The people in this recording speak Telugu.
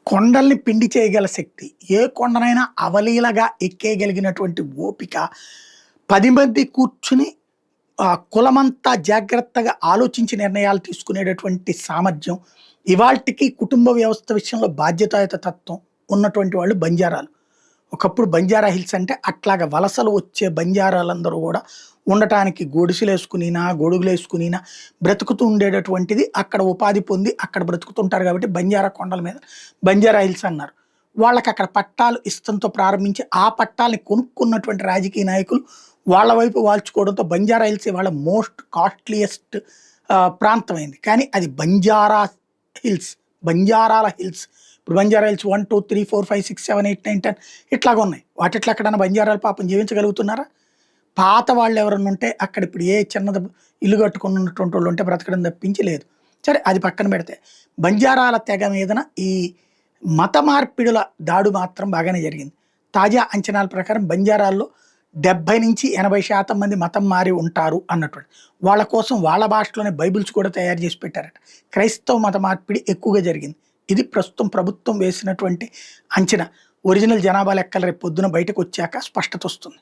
కొండల్ని పిండి చేయగల శక్తి. ఏ కొండనైనా అవలీలగా ఎక్కేయగలిగినటువంటి ఓపిక, 10 మంది కూర్చుని కులమంతా జాగ్రత్తగా ఆలోచించి నిర్ణయాలు తీసుకునేటటువంటి సామర్థ్యం, ఇవాల్టికి కుటుంబ వ్యవస్థ విషయంలో బాధ్యతాయుత తత్వం ఉన్నటువంటి వాళ్ళు బంజారాలు. ఒకప్పుడు బంజారా హిల్స్ అంటే అట్లాగా వలసలు వచ్చే బంజారాలందరూ గూడా ఉండటానికి గుడిసెలేసుకునినా, గొడుగులేసుకునినా బ్రతుకుతూ ఉండేటటువంటిది. అక్కడ ఉపాధి పొంది అక్కడ బ్రతుకుతుంటారు కాబట్టి బంజారా కొండల మీద బంజారా హిల్స్ అన్నారు. వాళ్ళకక్కడ పట్టాలు ఇస్తంతో ప్రారంభించి, ఆ పట్టాల్ని కొనుక్కున్నటువంటి రాజకీయ నాయకులు వాళ్ళ వైపు వాల్చుకోవడంతో బంజారా హిల్స్ ఇవాళ మోస్ట్ కాస్ట్‌లియెస్ట్ ప్రాంతమైంది. కానీ అది బంజారా హిల్స్, బంజారాల హిల్స్. ఇప్పుడు బంజారా హిల్స్ 1, 2, 3, 4, 5, 6, 7, 8, 9, 10 ఇట్లాగా ఉన్నాయి. వాటిట్లో ఎక్కడన్నా బంజారాలు పాపం జీవించగలుగుతున్నారా? పాత వాళ్ళు ఎవరన్నా ఉంటే అక్కడ ఇప్పుడు ఏ చిన్నది ఇల్లు కట్టుకున్నటువంటి వాళ్ళు ఉంటే బ్రతకడం తప్పించి లేదు. సరే అది పక్కన పెడితే, బంజారాల తెగ మీదన ఈ మత మార్పిడుల దాడు మాత్రం బాగానే జరిగింది. తాజా అంచనాల ప్రకారం బంజారాల్లో 70-80% మంది మతం మారి ఉంటారు అన్నటువంటి. వాళ్ళ కోసం వాళ్ళ భాషలోనే బైబిల్స్ కూడా తయారు చేసి పెట్టారట. క్రైస్తవ మత మార్పిడి ఎక్కువగా జరిగింది. ఇది ప్రస్తుతం ప్రభుత్వం వేసినటువంటి అంచనా. ఒరిజినల్ జనాభా లెక్కలు రేపు పొద్దున బయటకు వచ్చాక స్పష్టత వస్తుంది.